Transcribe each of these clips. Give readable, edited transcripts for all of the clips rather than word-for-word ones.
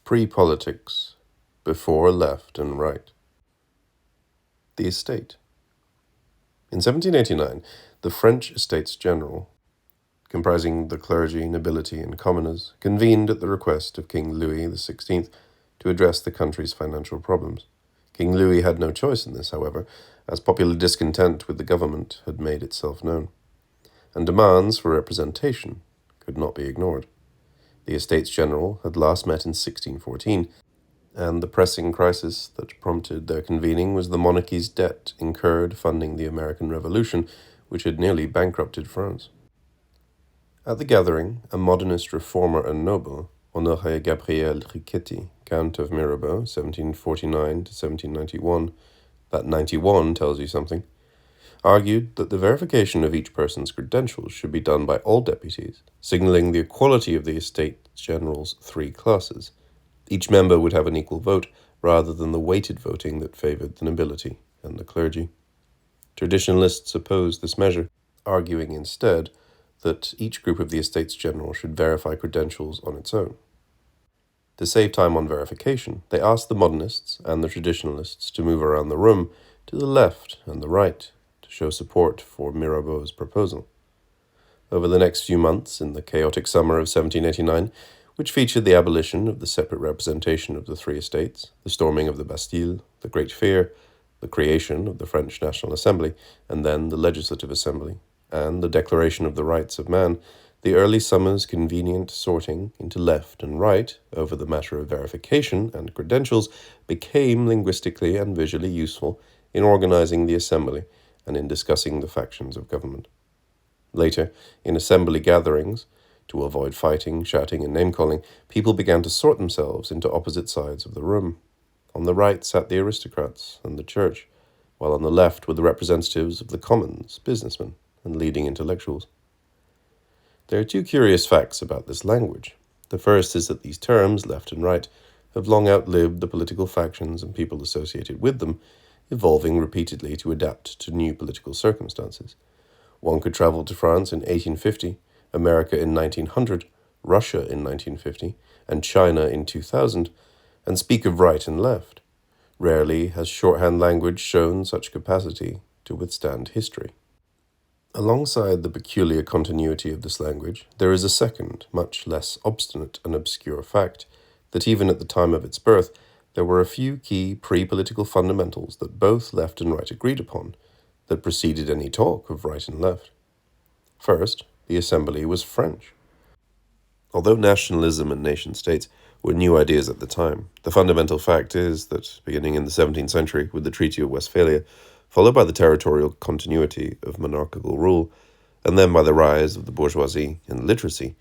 Pre-politics, before left and right. The estate. In 1789, the French Estates General, comprising the clergy, nobility, and commoners, convened at the request of King Louis XVI to address the country's financial problems. King Louis had no choice in this, however, as popular discontent with the government had made itself known, and demands for representation could not be ignored. The Estates General had last met in 1614, and the pressing crisis that prompted their convening was the monarchy's debt incurred funding the American Revolution, which had nearly bankrupted France. At the gathering, a modernist reformer and noble, Honoré Gabriel Riquetti, Count of Mirabeau, 1749 to 1791, that 91 tells you something, argued that the verification of each person's credentials should be done by all deputies, signaling the equality of the Estates General's three classes. Each member would have an equal vote, rather than the weighted voting that favored the nobility and the clergy. Traditionalists opposed this measure, arguing instead that each group of the Estates General should verify credentials on its own. To save time on verification, they asked the modernists and the traditionalists to move around the room to the left and the right to show support for Mirabeau's proposal. Over the next few months, in the chaotic summer of 1789, which featured the abolition of the separate representation of the three estates, the storming of the Bastille, the Great Fear, the creation of the French National Assembly, and then the Legislative Assembly, and the Declaration of the Rights of Man, the early summer's convenient sorting into left and right over the matter of verification and credentials became linguistically and visually useful in organizing the assembly and in discussing the factions of government. Later, in assembly gatherings, to avoid fighting, shouting, and name-calling, people began to sort themselves into opposite sides of the room. On the right sat the aristocrats and the church, while on the left were the representatives of the commons, businessmen, and leading intellectuals. There are two curious facts about this language. The first is that these terms, left and right, have long outlived the political factions and people associated with them, evolving repeatedly to adapt to new political circumstances. One could travel to France in 1850, America in 1900, Russia in 1950, and China in 2000, and speak of right and left. Rarely has shorthand language shown such capacity to withstand history. Alongside the peculiar continuity of this language, there is a second, much less obstinate and obscure fact, that even at the time of its birth, there were a few key pre-political fundamentals that both left and right agreed upon, that preceded any talk of right and left. First, the assembly was French. Although nationalism and nation-states were new ideas at the time, the fundamental fact is that, beginning in the 17th century with the Treaty of Westphalia, followed by the territorial continuity of monarchical rule, and then by the rise of the bourgeoisie and literacy,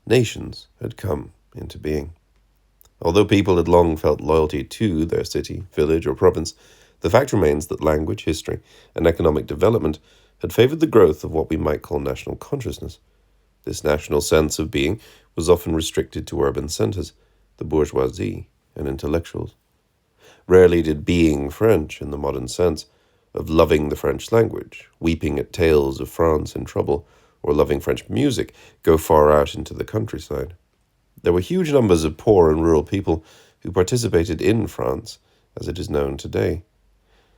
nations had come into being. Although people had long felt loyalty to their city, village, or province, the fact remains that language, history, and economic development had favored the growth of what we might call national consciousness. This national sense of being was often restricted to urban centers, the bourgeoisie, and intellectuals. Rarely did being French in the modern sense of loving the French language, weeping at tales of France in trouble, or loving French music go far out into the countryside. There were huge numbers of poor and rural people who participated in France as it is known today.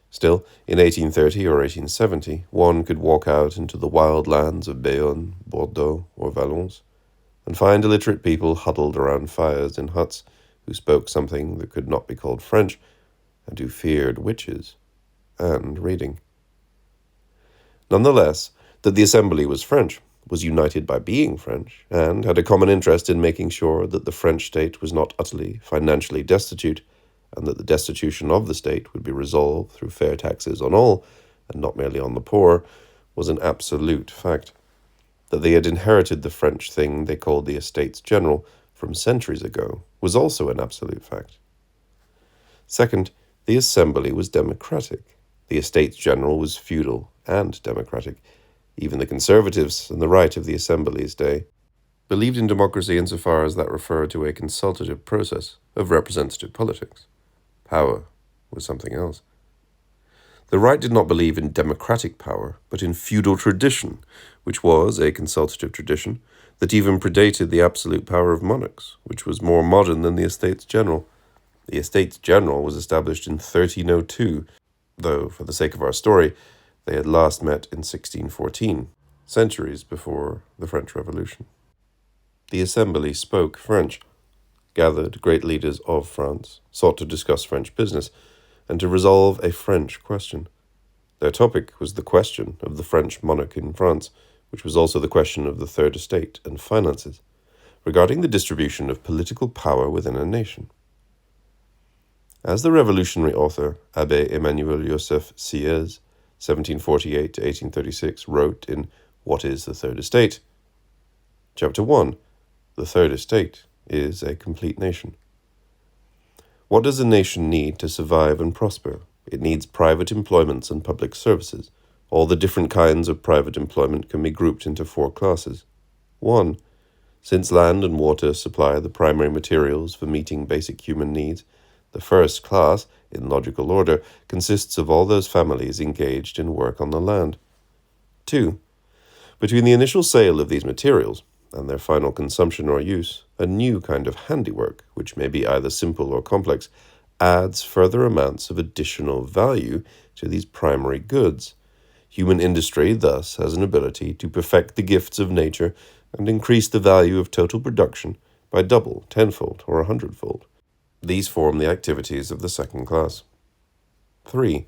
Still, in 1830 or 1870, one could walk out into the wild lands of Bayonne, Bordeaux, or Valence, and find illiterate people huddled around fires in huts who spoke something that could not be called French, and who feared witches and reading. Nonetheless, that the assembly was French, was united by being French, and had a common interest in making sure that the French state was not utterly financially destitute, and that the destitution of the state would be resolved through fair taxes on all, and not merely on the poor, was an absolute fact. That they had inherited the French thing they called the Estates General from centuries ago was also an absolute fact. Second, the assembly was democratic. The Estates General was feudal and democratic. Even the conservatives and the right of the Assembly's day believed in democracy insofar as that referred to a consultative process of representative politics. Power was something else. The right did not believe in democratic power, but in feudal tradition, which was a consultative tradition that even predated the absolute power of monarchs, which was more modern than the Estates General. The Estates General was established in 1302, though, for the sake of our story, they had last met in 1614, centuries before the French Revolution. The Assembly spoke French, gathered great leaders of France, sought to discuss French business, and to resolve a French question. Their topic was the question of the French monarch in France, which was also the question of the Third Estate and finances, regarding the distribution of political power within a nation. As the revolutionary author Abbé Emmanuel Joseph Sieyès, 1748 to 1836, wrote in What is the Third Estate? Chapter 1, The Third Estate is a complete nation. What does a nation need to survive and prosper? It needs private employments and public services. All the different kinds of private employment can be grouped into 4 classes. 1. Since land and water supply the primary materials for meeting basic human needs, the first class, in logical order, consists of all those families engaged in work on the land. 2. Between the initial sale of these materials and their final consumption or use, a new kind of handiwork, which may be either simple or complex, adds further amounts of additional value to these primary goods. Human industry thus has an ability to perfect the gifts of nature and increase the value of total production by double, tenfold, or 100-fold. These form the activities of the second class. 3.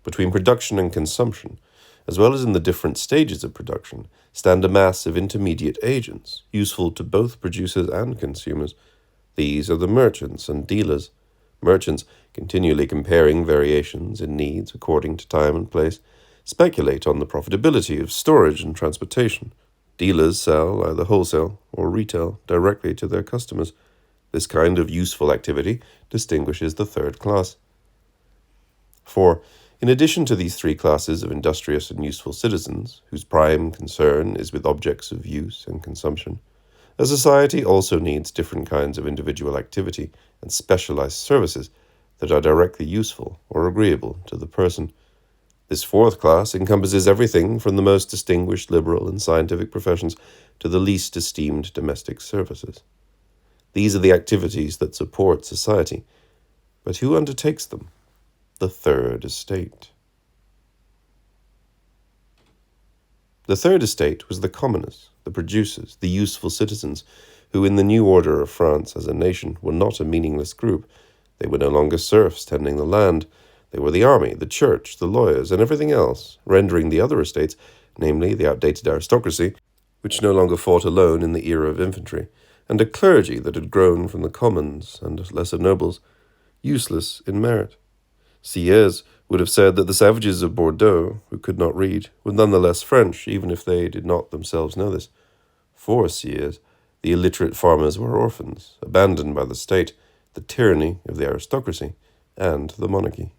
Between production and consumption, as well as in the different stages of production, stand a mass of intermediate agents, useful to both producers and consumers. These are the merchants and dealers. Merchants, continually comparing variations in needs according to time and place, speculate on the profitability of storage and transportation. Dealers sell either wholesale or retail directly to their customers. This kind of useful activity distinguishes the third class. 4. In addition to these 3 classes of industrious and useful citizens, whose prime concern is with objects of use and consumption, a society also needs different kinds of individual activity and specialized services that are directly useful or agreeable to the person. This 4th class encompasses everything from the most distinguished liberal and scientific professions to the least esteemed domestic services. These are the activities that support society. But who undertakes them? The Third Estate. The Third Estate was the commoners, the producers, the useful citizens, who in the new order of France as a nation were not a meaningless group. They were no longer serfs tending the land. They were the army, the church, the lawyers, and everything else, rendering the other estates, namely the outdated aristocracy, which no longer fought alone in the era of infantry, and a clergy that had grown from the commons and lesser nobles, useless in merit. Sieyès would have said that the savages of Bordeaux, who could not read, were nonetheless French, even if they did not themselves know this. For Sieyès, the illiterate farmers were orphans, abandoned by the state, the tyranny of the aristocracy, and the monarchy.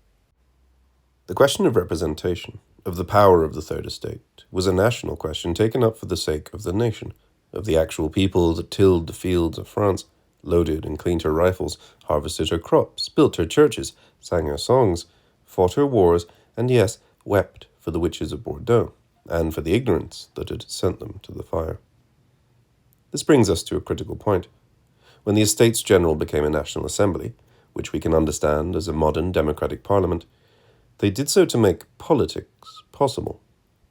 The question of representation, of the power of the Third Estate, was a national question taken up for the sake of the nation, of the actual people that tilled the fields of France, loaded and cleaned her rifles, harvested her crops, built her churches, sang her songs, fought her wars, and yes, wept for the witches of Bordeaux, and for the ignorance that had sent them to the fire. This brings us to a critical point. When the Estates General became a National Assembly, which we can understand as a modern democratic parliament, they did so to make politics possible.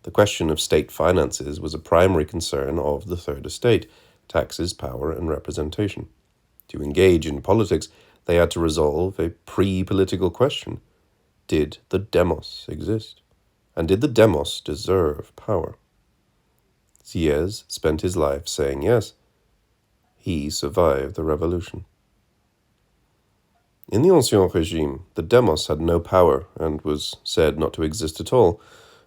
The question of state finances was a primary concern of the Third Estate, taxes, power, and representation. To engage in politics, they had to resolve a pre-political question. Did the demos exist? And did the demos deserve power? Sieyès spent his life saying yes. He survived the revolution. In the Ancien Régime, the demos had no power and was said not to exist at all.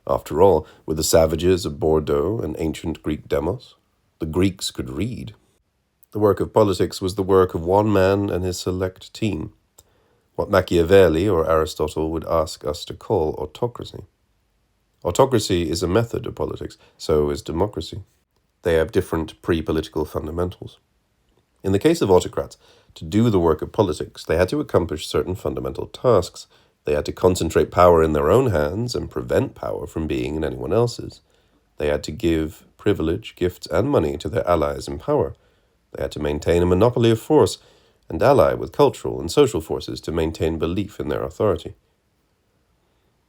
After all, were the savages of Bordeaux an ancient Greek demos? The Greeks could read. The work of politics was the work of one man and his select team, what Machiavelli or Aristotle would ask us to call autocracy. Autocracy is a method of politics, so is democracy. They have different pre-political fundamentals. In the case of autocrats, to do the work of politics, they had to accomplish certain fundamental tasks. They had to concentrate power in their own hands and prevent power from being in anyone else's. They had to give privilege, gifts, and money to their allies in power. They had to maintain a monopoly of force and ally with cultural and social forces to maintain belief in their authority.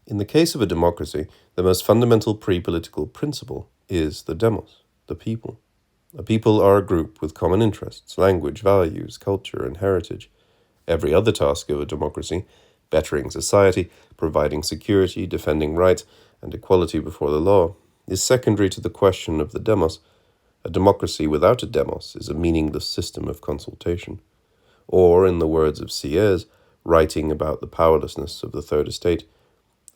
In the case of a democracy, the most fundamental pre-political principle is the demos, the people. A people are a group with common interests, language, values, culture, and heritage. Every other task of a democracy, bettering society, providing security, defending rights, and equality before the law, is secondary to the question of the demos. A democracy without a demos is a meaningless system of consultation. Or, in the words of Sieyès, writing about the powerlessness of the Third Estate,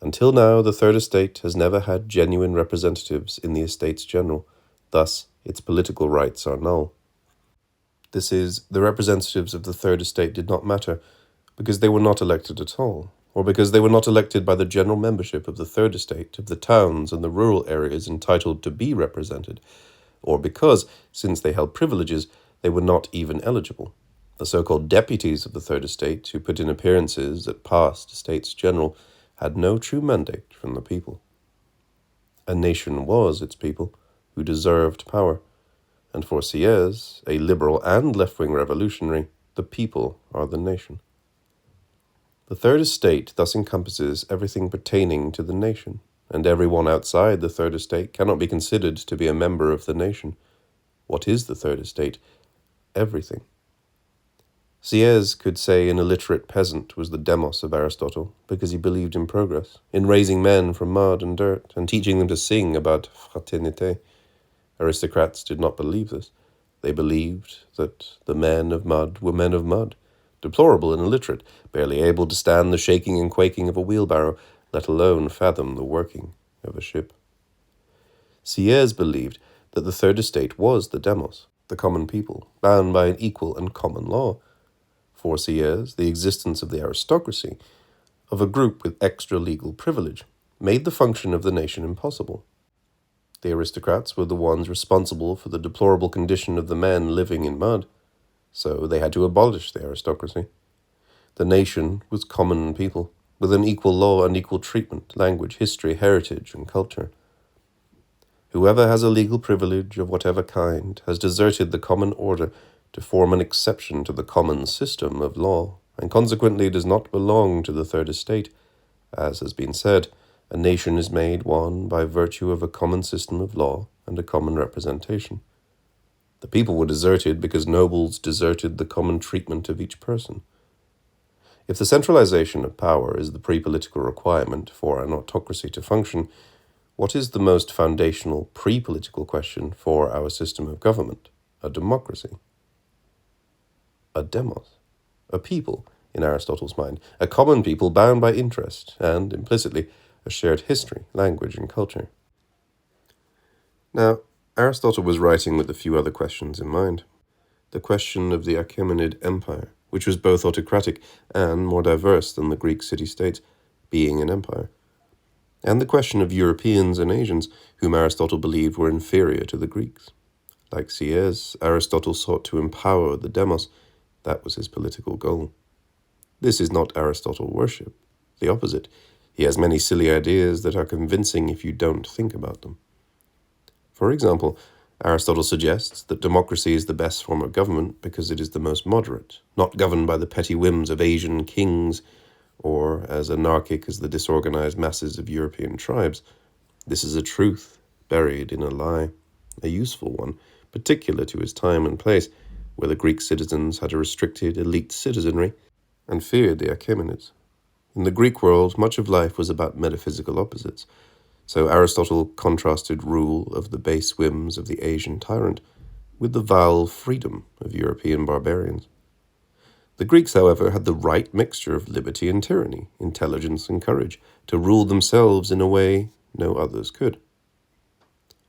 until now the Third Estate has never had genuine representatives in the Estates General, thus its political rights are null. This is, the representatives of the Third Estate did not matter, because they were not elected at all, or because they were not elected by the general membership of the Third Estate, of the towns and the rural areas entitled to be represented, or because, since they held privileges, they were not even eligible. The so-called deputies of the Third Estate, who put in appearances at past Estates General, had no true mandate from the people. A nation was its people, who deserved power, and for Sieyès, a liberal and left-wing revolutionary, the people are the nation. The Third Estate thus encompasses everything pertaining to the nation, and everyone outside the Third Estate cannot be considered to be a member of the nation. What is the Third Estate? Everything. Sieyès could say an illiterate peasant was the demos of Aristotle because he believed in progress, in raising men from mud and dirt, and teaching them to sing about fraternité. Aristocrats did not believe this. They believed that the men of mud were men of mud, deplorable and illiterate, barely able to stand the shaking and quaking of a wheelbarrow, let alone fathom the working of a ship. Sieyès believed that the Third Estate was the demos, the common people, bound by an equal and common law. For Sieyès, the existence of the aristocracy, of a group with extra-legal privilege, made the function of the nation impossible. The aristocrats were the ones responsible for the deplorable condition of the men living in mud, so they had to abolish the aristocracy. The nation was common people, with an equal law and equal treatment, language, history, heritage, and culture. Whoever has a legal privilege of whatever kind has deserted the common order to form an exception to the common system of law, and consequently does not belong to the Third Estate. As has been said, a nation is made one by virtue of a common system of law and a common representation. The people were deserted because nobles deserted the common treatment of each person. If the centralization of power is the pre-political requirement for an autocracy to function, what is the most foundational pre-political question for our system of government? A democracy. A demos. A people, in Aristotle's mind, a common people bound by interest and, implicitly, a shared history, language, and culture. Now, Aristotle was writing with a few other questions in mind. The question of the Achaemenid Empire, which was both autocratic and more diverse than the Greek city-states, being an empire. And the question of Europeans and Asians, whom Aristotle believed were inferior to the Greeks. Like Sieyès, Aristotle sought to empower the demos. That was his political goal. This is not Aristotle worship. The opposite. He has many silly ideas that are convincing if you don't think about them. For example, Aristotle suggests that democracy is the best form of government because it is the most moderate, not governed by the petty whims of Asian kings or as anarchic as the disorganized masses of European tribes. This is a truth buried in a lie, a useful one, particular to his time and place, where the Greek citizens had a restricted elite citizenry and feared the Achaemenids. In the Greek world, much of life was about metaphysical opposites, so Aristotle contrasted rule of the base whims of the Asian tyrant with the vile freedom of European barbarians. The Greeks, however, had the right mixture of liberty and tyranny, intelligence and courage, to rule themselves in a way no others could.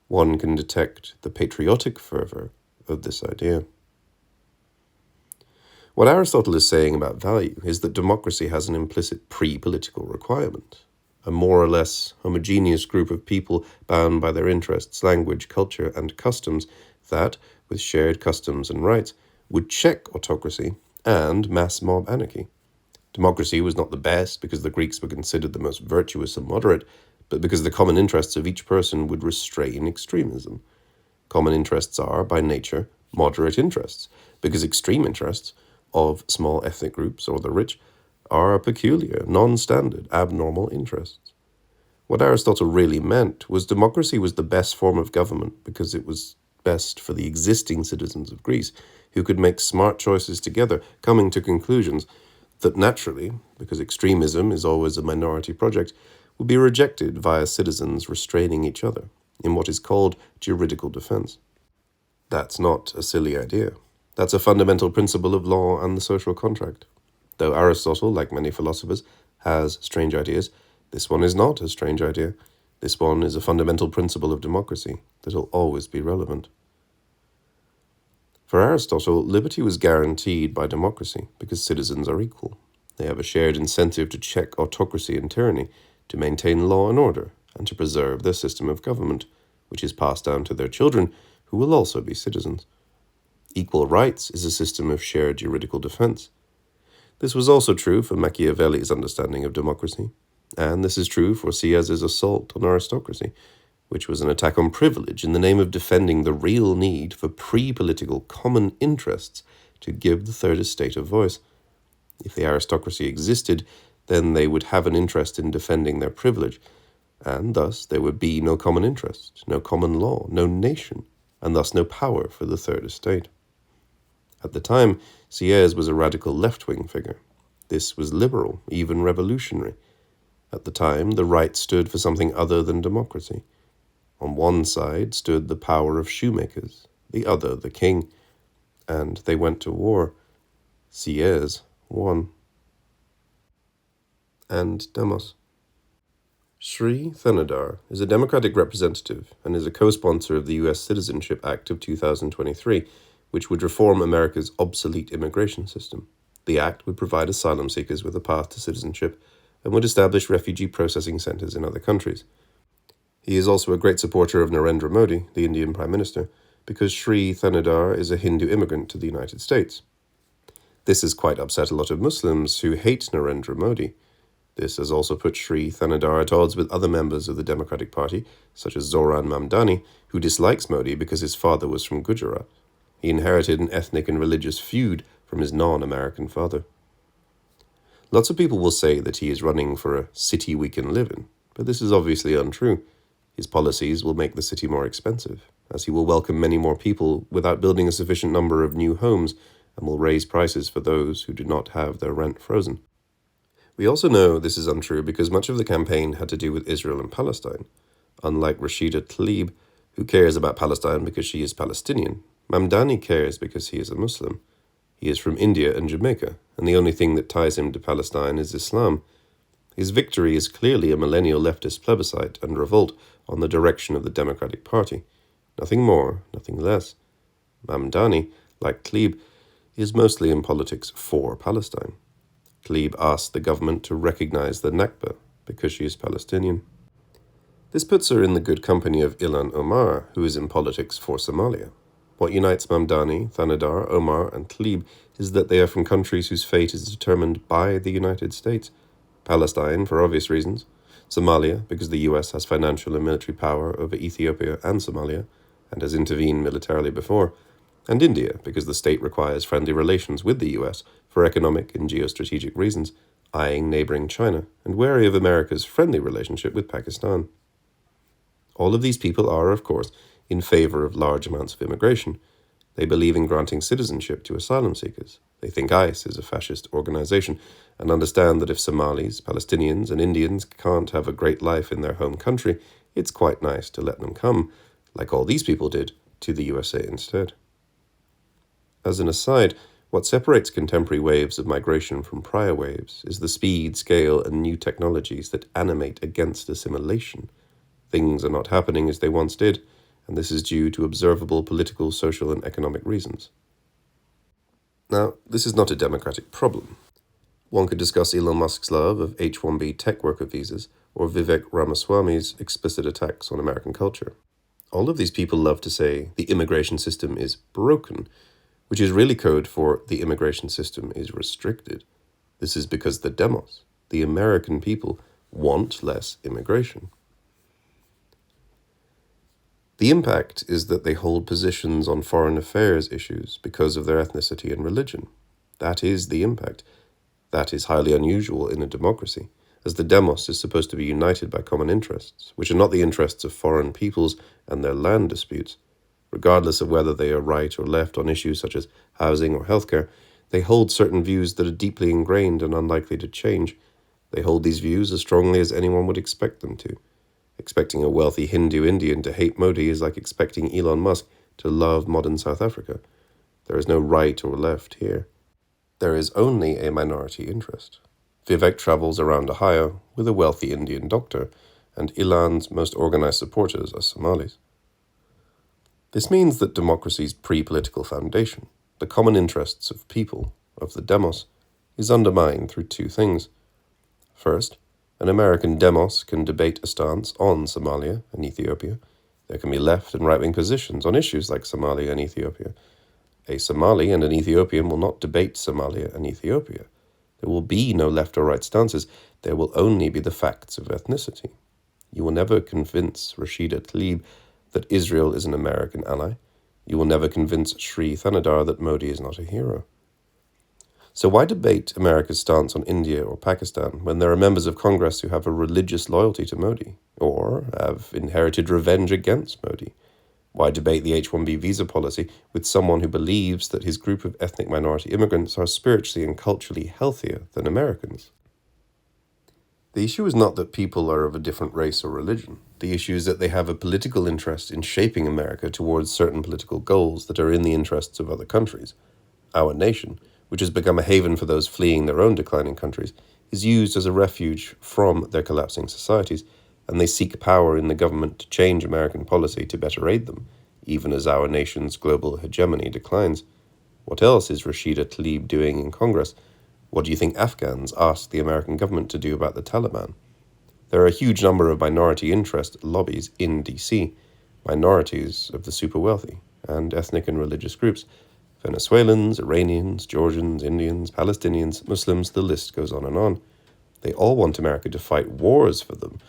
One can detect the patriotic fervor of this idea. What Aristotle is saying about value is that democracy has an implicit pre-political requirement. A more or less homogeneous group of people bound by their interests, language, culture, and customs that, with shared customs and rights, would check autocracy and mass mob anarchy. Democracy was not the best because the Greeks were considered the most virtuous and moderate, but because the common interests of each person would restrain extremism. Common interests are, by nature, moderate interests, because extreme interests of small ethnic groups or the rich are peculiar, non-standard, abnormal interests. What Aristotle really meant was democracy was the best form of government because it was best for the existing citizens of Greece, who could make smart choices together, coming to conclusions that naturally, because extremism is always a minority project, would be rejected via citizens restraining each other, in what is called juridical defense. That's not a silly idea. That's a fundamental principle of law and the social contract. Though Aristotle, like many philosophers, has strange ideas, this one is not a strange idea. This one is a fundamental principle of democracy that'll always be relevant. For Aristotle, liberty was guaranteed by democracy because citizens are equal. They have a shared incentive to check autocracy and tyranny, to maintain law and order, and to preserve their system of government, which is passed down to their children, who will also be citizens. Equal rights is a system of shared juridical defense. This was also true for Machiavelli's understanding of democracy, and this is true for Sieyes's assault on aristocracy, which was an attack on privilege in the name of defending the real need for pre-political common interests to give the third estate a voice. If the aristocracy existed, then they would have an interest in defending their privilege, and thus there would be no common interest, no common law, no nation, and thus no power for the third estate. At the time, Sieyes was a radical left-wing figure. This was liberal, even revolutionary. At the time, the right stood for something other than democracy. On one side stood the power of shoemakers, the other the king, and they went to war. Sieyes won. And Demos. Sri Thanedar is a Democratic representative and is a co-sponsor of the U.S. Citizenship Act of 2023, which would reform America's obsolete immigration system. The act would provide asylum seekers with a path to citizenship and would establish refugee processing centers in other countries. He is also a great supporter of Narendra Modi, the Indian Prime Minister, because Sri Thanedar is a Hindu immigrant to the United States. This has quite upset a lot of Muslims who hate Narendra Modi. This has also put Sri Thanedar at odds with other members of the Democratic Party, such as Zoran Mamdani, who dislikes Modi because his father was from Gujarat. He inherited an ethnic and religious feud from his non-American father. Lots of people will say that he is running for a city we can live in, but this is obviously untrue. His policies will make the city more expensive, as he will welcome many more people without building a sufficient number of new homes, and will raise prices for those who do not have their rent frozen. We also know this is untrue because much of the campaign had to do with Israel and Palestine. Unlike Rashida Tlaib, who cares about Palestine because she is Palestinian, Mamdani cares because he is a Muslim. He is from India and Jamaica, and the only thing that ties him to Palestine is Islam. His victory is clearly a millennial leftist plebiscite and revolt on the direction of the Democratic Party. Nothing more, nothing less. Mamdani, like Tlaib, is mostly in politics for Palestine. Tlaib asked the government to recognize the Nakba because she is Palestinian. This puts her in the good company of Ilhan Omar, who is in politics for Somalia. What unites Mamdani, Thanedar, Omar, and Tlaib is that they are from countries whose fate is determined by the United States. Palestine, for obvious reasons. Somalia, because the US has financial and military power over Ethiopia and Somalia, and has intervened militarily before. And India, because the state requires friendly relations with the US for economic and geostrategic reasons, eyeing neighboring China, and wary of America's friendly relationship with Pakistan. All of these people are, of course, in favor of large amounts of immigration. They believe in granting citizenship to asylum seekers. They think ICE is a fascist organization and understand that if Somalis, Palestinians, and Indians can't have a great life in their home country, it's quite nice to let them come, like all these people did, to the USA instead. As an aside, what separates contemporary waves of migration from prior waves is the speed, scale, and new technologies that animate against assimilation. Things are not happening as they once did, and this is due to observable political, social, and economic reasons. Now, this is not a democratic problem. One could discuss Elon Musk's love of H-1B tech worker visas or Vivek Ramaswamy's explicit attacks on American culture. All of these people love to say the immigration system is broken, which is really code for the immigration system is restricted. This is because the demos, the American people, want less immigration. The impact is that they hold positions on foreign affairs issues because of their ethnicity and religion. That is the impact. That is highly unusual in a democracy, as the demos is supposed to be united by common interests, which are not the interests of foreign peoples and their land disputes. Regardless of whether they are right or left on issues such as housing or healthcare, they hold certain views that are deeply ingrained and unlikely to change. They hold these views as strongly as anyone would expect them to. Expecting a wealthy Hindu Indian to hate Modi is like expecting Elon Musk to love modern South Africa. There is no right or left here. There is only a minority interest. Vivek travels around Ohio with a wealthy Indian doctor, and Ilan's most organized supporters are Somalis. This means that democracy's pre-political foundation, the common interests of people, of the demos, is undermined through two things. First, an American demos can debate a stance on Somalia and Ethiopia. There can be left and right-wing positions on issues like Somalia and Ethiopia. A Somali and an Ethiopian will not debate Somalia and Ethiopia. There will be no left or right stances. There will only be the facts of ethnicity. You will never convince Rashida Tlaib that Israel is an American ally. You will never convince Sri Thanadar that Modi is not a hero. So why debate America's stance on India or Pakistan when there are members of Congress who have a religious loyalty to Modi, or have inherited revenge against Modi? Why debate the H-1B visa policy with someone who believes that his group of ethnic minority immigrants are spiritually and culturally healthier than Americans? The issue is not that people are of a different race or religion. The issue is that they have a political interest in shaping America towards certain political goals that are in the interests of other countries. Our nation, which has become a haven for those fleeing their own declining countries, is used as a refuge from their collapsing societies, and they seek power in the government to change American policy to better aid them, even as our nation's global hegemony declines. What else is Rashida Tlaib doing in Congress? What do you think Afghans asked the American government to do about the Taliban? There are a huge number of minority interest lobbies in DC, minorities of the super wealthy, and ethnic and religious groups. Venezuelans, Iranians, Georgians, Indians, Palestinians, Muslims, the list goes on and on. They all want America to fight wars for them,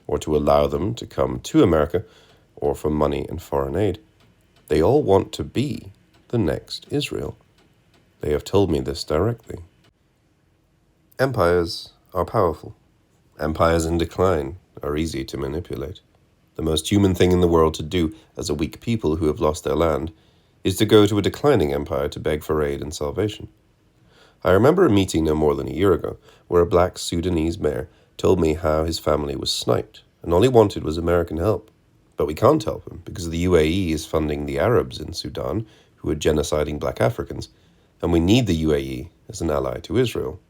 or to allow them to come to America, or for money and foreign aid. They all want to be the next Israel. They have told me this directly. Empires are powerful. Empires in decline are easy to manipulate. The most human thing in the world to do as a weak people who have lost their land is to go to a declining empire to beg for aid and salvation. I remember a meeting no more than a year ago where a black Sudanese mayor told me how his family was sniped and all he wanted was American help. But we can't help him because the UAE is funding the Arabs in Sudan who are genociding black Africans, and we need the UAE as an ally to Israel.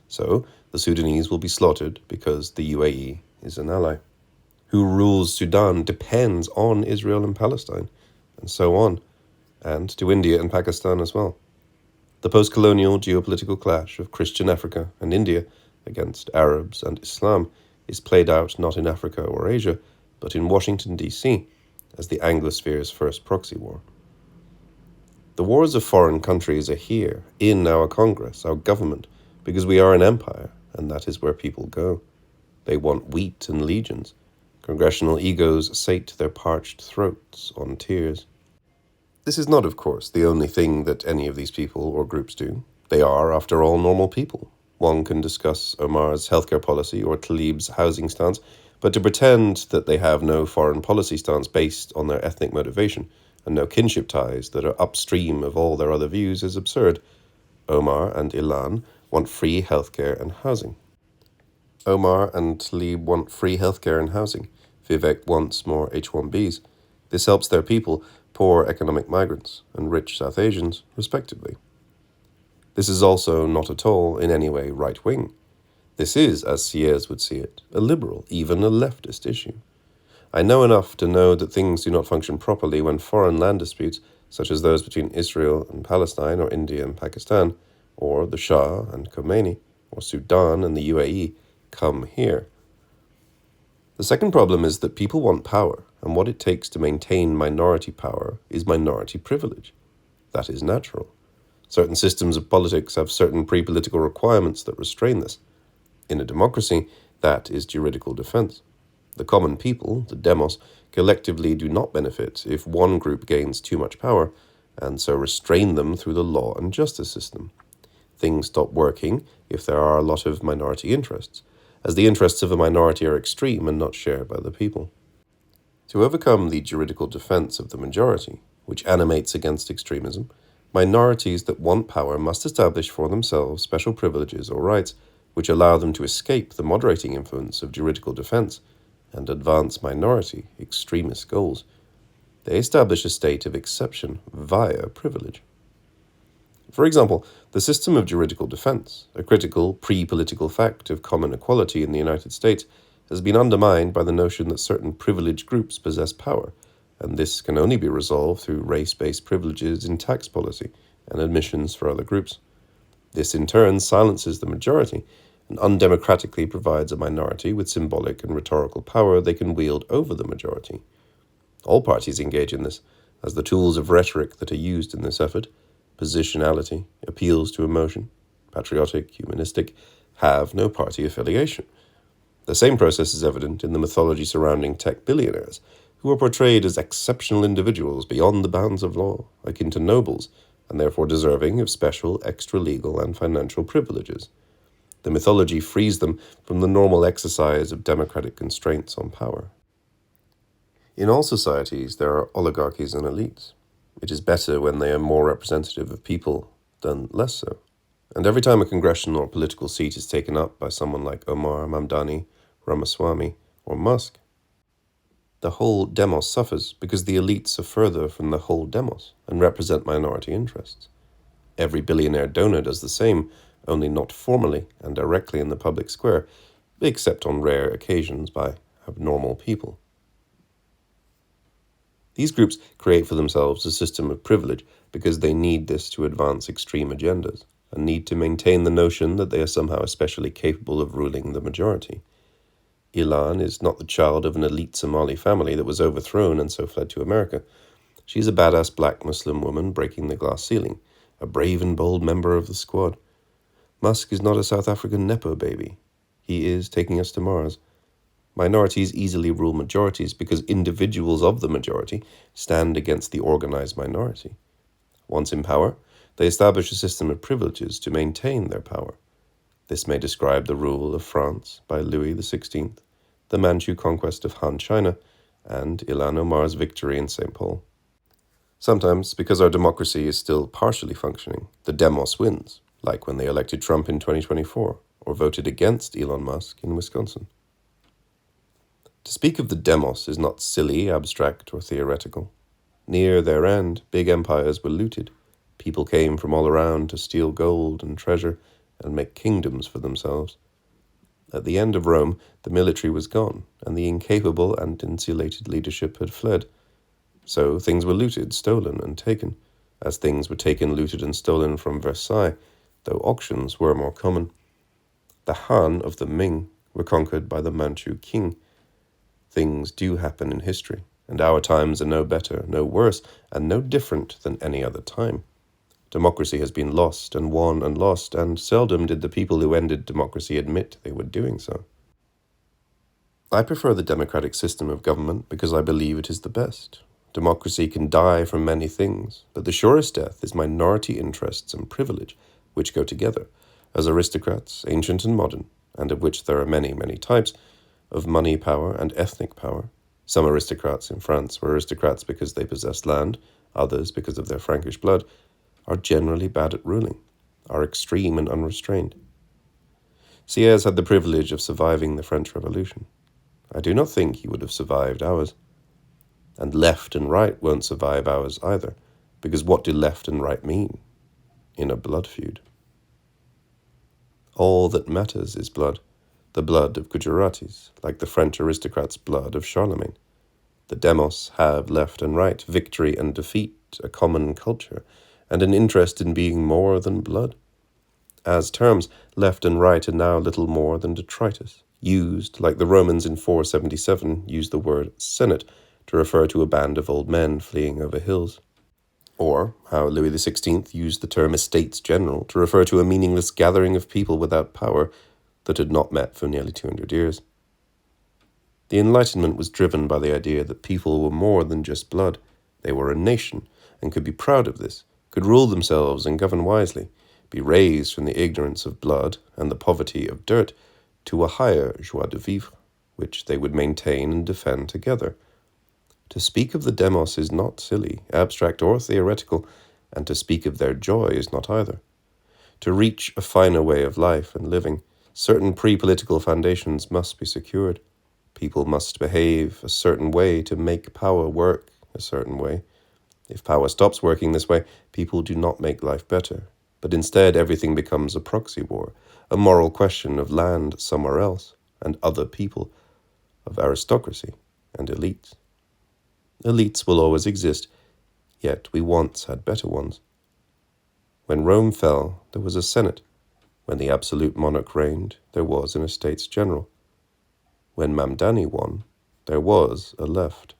So the Sudanese will be slaughtered because the UAE is an ally. Who rules Sudan depends on Israel and Palestine, and so on, and to India and Pakistan as well. The post-colonial geopolitical clash of Christian Africa and India against Arabs and Islam is played out not in Africa or Asia, but in Washington, D.C., as the Anglosphere's first proxy war. The wars of foreign countries are here, in our Congress, our government, because we are an empire, and that is where people go. They want wheat and legions. Congressional egos sate their parched throats on tears. This is not, of course, the only thing that any of these people or groups do. They are, after all, normal people. One can discuss Omar's healthcare policy or Tlaib's housing stance, but to pretend that they have no foreign policy stance based on their ethnic motivation and no kinship ties that are upstream of all their other views is absurd. Omar and Ilan want free healthcare and housing. Omar and Tlaib want free healthcare and housing. Vivek wants more H-1Bs. This helps their people, poor economic migrants and rich South Asians, respectively. This is also not at all in any way right-wing. This is, as Sears would see it, a liberal, even a leftist issue. I know enough to know that things do not function properly when foreign land disputes, such as those between Israel and Palestine or India and Pakistan, or the Shah and Khomeini, or Sudan and the UAE, come here. The second problem is that people want power, and what it takes to maintain minority power is minority privilege. That is natural. Certain systems of politics have certain pre-political requirements that restrain this. In a democracy, that is juridical defense. The common people, the demos, collectively do not benefit if one group gains too much power, and so restrain them through the law and justice system. Things stop working if there are a lot of minority interests, as the interests of a minority are extreme and not shared by the people. To overcome the juridical defense of the majority, which animates against extremism, minorities that want power must establish for themselves special privileges or rights which allow them to escape the moderating influence of juridical defense and advance minority extremist goals. They establish a state of exception via privilege. For example, the system of juridical defense, a critical pre-political fact of common equality in the United States, has been undermined by the notion that certain privileged groups possess power, and this can only be resolved through race-based privileges in tax policy and admissions for other groups. This in turn silences the majority and undemocratically provides a minority with symbolic and rhetorical power they can wield over the majority. All parties engage in this, as the tools of rhetoric that are used in this effort, positionality, appeals to emotion, patriotic, humanistic, have no party affiliation. The same process is evident in the mythology surrounding tech billionaires, who are portrayed as exceptional individuals beyond the bounds of law, akin to nobles, and therefore deserving of special extra-legal and financial privileges. The mythology frees them from the normal exercise of democratic constraints on power. In all societies, there are oligarchies and elites. It is better when they are more representative of people than less so. And every time a congressional or political seat is taken up by someone like Omar Mamdani, Ramaswamy, or Musk, the whole demos suffers because the elites are further from the whole demos and represent minority interests. Every billionaire donor does the same, only not formally and directly in the public square, except on rare occasions by abnormal people. These groups create for themselves a system of privilege because they need this to advance extreme agendas, and need to maintain the notion that they are somehow especially capable of ruling the majority. Ilan is not the child of an elite Somali family that was overthrown and so fled to America. She's a badass black Muslim woman breaking the glass ceiling, a brave and bold member of the squad. Musk is not a South African Nepo baby. He is taking us to Mars. Minorities easily rule majorities because individuals of the majority stand against the organized minority. Once in power, they establish a system of privileges to maintain their power. This may describe the rule of France by Louis XVI, the Manchu conquest of Han China, and Ilhan Omar's victory in St. Paul. Sometimes, because our democracy is still partially functioning, the demos wins, like when they elected Trump in 2024, or voted against Elon Musk in Wisconsin. To speak of the demos is not silly, abstract, or theoretical. Near their end, big empires were looted. People came from all around to steal gold and treasure and make kingdoms for themselves. At the end of Rome, the military was gone, and the incapable and insulated leadership had fled. So things were looted, stolen, and taken, as things were taken, looted, and stolen from Versailles, though auctions were more common. The Han of the Ming were conquered by the Manchu king. Things do happen in history, and our times are no better, no worse, and no different than any other time. Democracy has been lost and won and lost, and seldom did the people who ended democracy admit they were doing so. I prefer the democratic system of government because I believe it is the best. Democracy can die from many things, but the surest death is minority interests and privilege, which go together, as aristocrats, ancient and modern, and of which there are many, many types, of money power and ethnic power. Some aristocrats in France were aristocrats because they possessed land, others because of their Frankish blood, are generally bad at ruling, are extreme and unrestrained. Sieyès had the privilege of surviving the French Revolution. I do not think he would have survived ours. And left and right won't survive ours either, because what do left and right mean in a blood feud? All that matters is blood, the blood of Gujaratis, like the French aristocrats' blood of Charlemagne. The demos have left and right, victory and defeat, a common culture, and an interest in being more than blood. As terms, left and right are now little more than detritus, used, like the Romans in 477 used the word Senate to refer to a band of old men fleeing over hills. Or how Louis XVI used the term Estates General to refer to a meaningless gathering of people without power that had not met for nearly 200 years. The Enlightenment was driven by the idea that people were more than just blood. They were a nation, and could be proud of this, could rule themselves and govern wisely, be raised from the ignorance of blood and the poverty of dirt to a higher joie de vivre, which they would maintain and defend together. To speak of the demos is not silly, abstract, or theoretical, and to speak of their joy is not either. To reach a finer way of life and living, certain pre-political foundations must be secured. People must behave a certain way to make power work a certain way. If power stops working this way, people do not make life better, but instead everything becomes a proxy war, a moral question of land somewhere else and other people, of aristocracy and elites. Elites will always exist, yet we once had better ones. When Rome fell, there was a Senate. When the absolute monarch reigned, there was an Estates General. When Mamdani won, there was a left.